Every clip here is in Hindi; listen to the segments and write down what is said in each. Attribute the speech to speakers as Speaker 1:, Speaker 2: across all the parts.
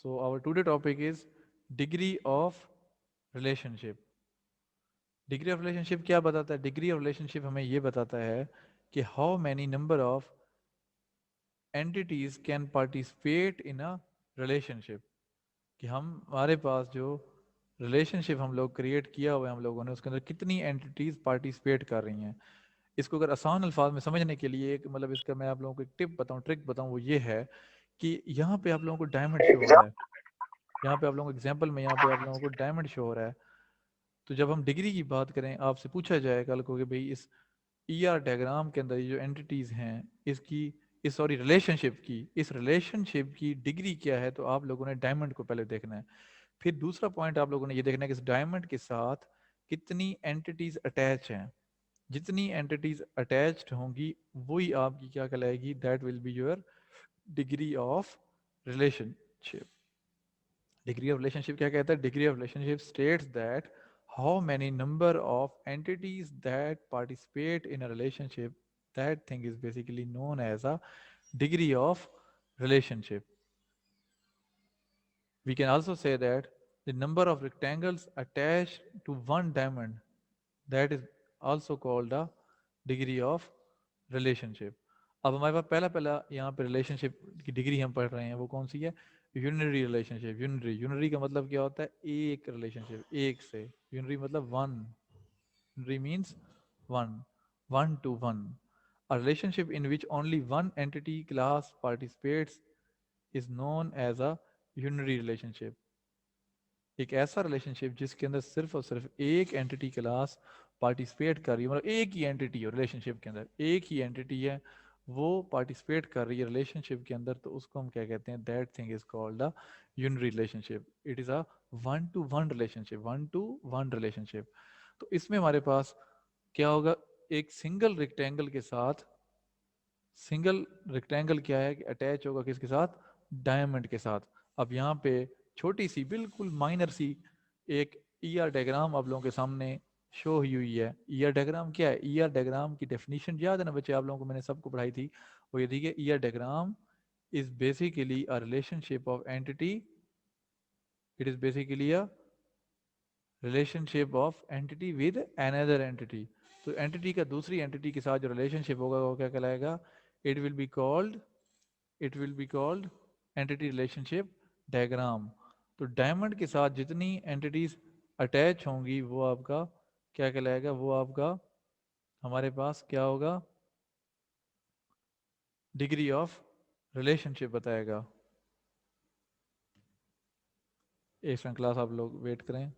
Speaker 1: So our today topic is degree of relationship. Degree of relationship क्या बताता है? डिग्री ऑफ रिलेशनशिप हमें ये बताता है कि how many number of entities can participate in a relationship, कि हमारे पास जो रिलेशनशिप हम लोग क्रिएट किया हुआ है हम लोगों ने, उसके अंदर कितनी एंटिटीज पार्टिसिपेट कर रही हैं। इसको अगर आसान अल्फाज में समझने के लिए एक मतलब इसका मैं आप लोगों को एक टिप बताऊं, ट्रिक बताऊं, वो ये है कि यहाँ पे आप लोगों को डायमंड शो हो रहा है। यहाँ पे आप लोगों को एग्जाम्पल में यहाँ पे आप लोगों को डायमंड शो हो रहा है। तो जब हम डिग्री की बात करें, आपसे पूछा जाए कल को कि भाई इस ईआर डायग्राम के अंदर ये जो एंटिटीज हैं इसकी, इस सॉरी रिलेशनशिप की, इस रिलेशनशिप की डिग्री क्या है, तो आप लोगों ने डायमंड को पहले देखना है। फिर दूसरा पॉइंट आप लोगों ने ये देखना है कि इस डायमंड के साथ कितनी एंटिटीज अटैच हैं। जितनी एंटिटीज अटैच्ड होंगी वही आपकी क्या कहलाएगी, that will be your degree of relationship. Degree of relationship क्या कहता है? Degree of relationship states that how many number of entities that participate in a relationship, that thing is basically known as a degree of relationship. We can also say that the number of rectangles attached to one diamond, that is also called a degree of relationship. अब हमारे पास पहला पहला यहाँ पे रिलेशनशिप की डिग्री हम पढ़ रहे हैं, वो कौन सी है? Unary relationship. यूनरी, यूनरी का मतलब क्या होता है? एक रिलेशनशिप, एक से। यूनरी मतलब one, unary means one, one to one. A relationship in which only one entity class participates is known as a unary relationship. एक ऐसा रिलेशनशिप जिसके अंदर सिर्फ और सिर्फ एक एंटिटी क्लास पार्टिसिपेट कर रही है, मतलब एक ही एंटिटी है रिलेशनशिप के अंदर, एक ही एंटिटी है वो पार्टिसिपेट कर रही है रिलेशनशिप के अंदर, तो उसको हम क्या कहते हैं? That thing is called a unary relationship. It is a one to one relationship, one to one relationship. तो इसमें हमारे पास क्या होगा? एक सिंगल रेक्टेंगल के साथ, सिंगल रेक्टेंगल क्या है कि अटैच होगा किसके साथ? डायमंड के साथ। अब यहाँ पे छोटी सी बिल्कुल माइनर सी एक ईआर डायग्राम आप लोगों के सामने शो हुई है। ईआर डायग्राम क्या है? ईआर डायग्राम की डेफिनेशन याद है ना बच्चे? आप लोगों को मैंने सबको पढ़ाई थी। वो ये थी कि ER diagram is basically a relationship of entity, it is basically a relationship of entity with another entity. तो एंटिटी का दूसरी एंटिटी के साथ जो रिलेशनशिप होगा वो क्या कहलाएगा? It will be called, it will be called entity relationship diagram. तो डायमंड के साथ जितनी एंटिटीज अटैच होंगी वो आपका क्या कहलाएगा? वो आपका हमारे पास क्या होगा? डिग्री ऑफ रिलेशनशिप बताएगा। एक सेकंड क्लास आप लोग वेट करें।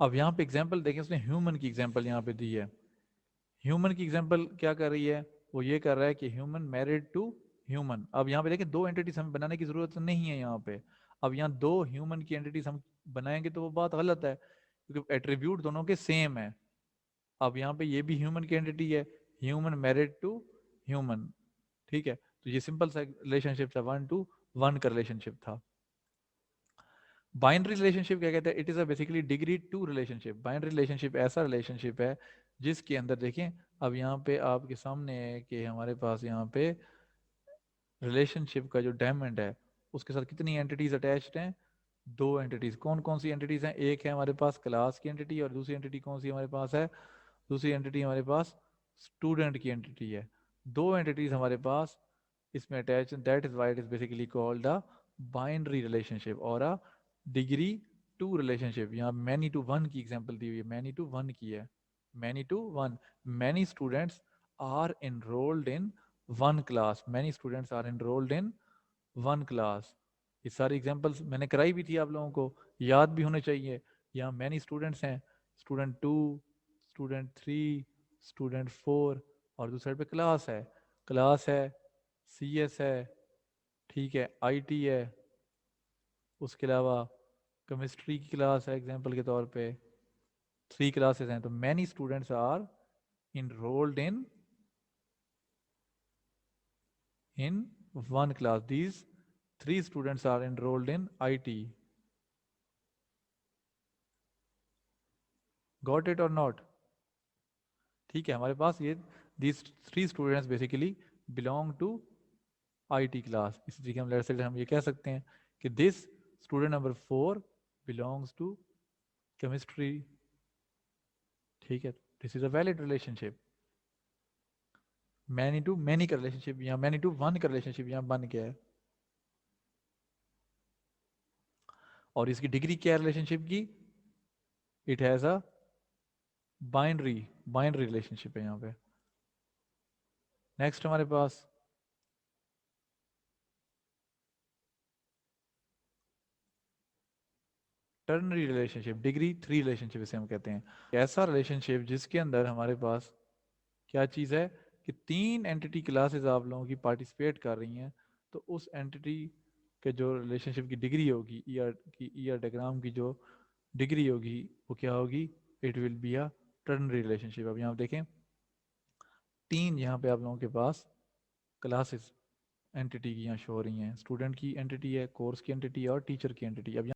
Speaker 1: अब यहाँ पे एग्जाम्पल देखें, उसने ह्यूमन की एग्जाम्पल यहाँ पे दी है। ह्यूमन की एग्जाम्पल क्या कर रही है? वो ये कर रहा है कि ह्यूमन मैरिड टू ह्यूमन। अब यहाँ पे देखें दो एंटिटीज हमें बनाने की जरूरत नहीं है यहाँ पे। अब यहाँ दो ह्यूमन की एंटिटीज हम बनाएंगे तो वो बात गलत है, क्योंकि एट्रीब्यूट दोनों के सेम है। अब यहाँ पे ये भी ह्यूमन की एंटिटी है, ह्यूमन मैरिड टू ह्यूमन, ठीक है? तो ये सिंपल सा रिलेशनशिप था, वन टू वन का रिलेशनशिप था। बाइनरी रिलेशनशिप क्या कहते हैं? It is a basically degree two relationship. Binary relationship ऐसा रिलेशनशिप है जिसके अंदर देखें, अब यहाँ पे आपके सामने है कि हमारे पास यहाँ पे रिलेशनशिप का जो डायमंड है उसके साथ कितनी एंटिटीज अटैच्ड हैं? दो एंटिटीज। कौन कौन सी एंटिटीज हैं? एक है हमारे पास क्लास की एंटिटी, और दूसरी एंटिटी कौन सी हमारे पास है? दूसरी एंटिटी हमारे पास स्टूडेंट की एंटिटी है। दो एंटिटीज हमारे पास इसमें attach, that is why it is basically called a binary relationship और अ डिग्री टू रिलेशनशिप। यहाँ मैनी टू वन की एग्जांपल दी हुई है, मैनी टू वन की है, many to one. Many students are enrolled in one class, many students are enrolled in one class। ये सारी एग्जांपल्स मैंने कराई भी थी, आप लोगों को याद भी होने चाहिए। यहाँ मैनी स्टूडेंट्स हैं, student two, student three, student four, और दूसरे साइड पे क्लास है, क्लास है, सी एस है, ठीक है, आई टी है, उसके अलावा केमिस्ट्री की क्लास है एग्जाम्पल के तौर पे। थ्री क्लासेस हैं, तो many students are enrolled in one class. These three students are enrolled in IT. Got it or not? ठीक है, हमारे पास ये these three students basically belong to IT class. इसी तरीके हम लेट्स से हम ये कह सकते हैं कि this student number 4 belongs to chemistry. ठीक है, this is a valid relationship. Many to many का रिलेशनशिप, यहाँ मैनी टू वन का रिलेशनशिप यहाँ बन गया है। और इसकी डिग्री क्या है रिलेशनशिप की? It has a binary binary relationship है यहाँ पे। नेक्स्ट हमारे पास टर्नरी रिलेशनशिप, डिग्री 3 रिलेशनशिप इसे हम कहते हैं। ऐसा रिलेशनशिप जिसके अंदर हमारे पास क्या चीज़ है कि 3 एंटिटी क्लासेस आप लोगों की पार्टिसिपेट कर रही हैं, तो उस एंटिटी के जो रिलेशनशिप की डिग्री होगी, ईआर डायग्राम की जो डिग्री होगी वो क्या होगी? It will be a ternary relationship. अब यहाँ देखें 3 यहाँ पे आप लोगों के पास क्लासेस एंटिटी की यहाँ शो हो रही हैं। स्टूडेंट की एंटिटी है, कोर्स की एंटिटी है और टीचर की एंटिटी। अब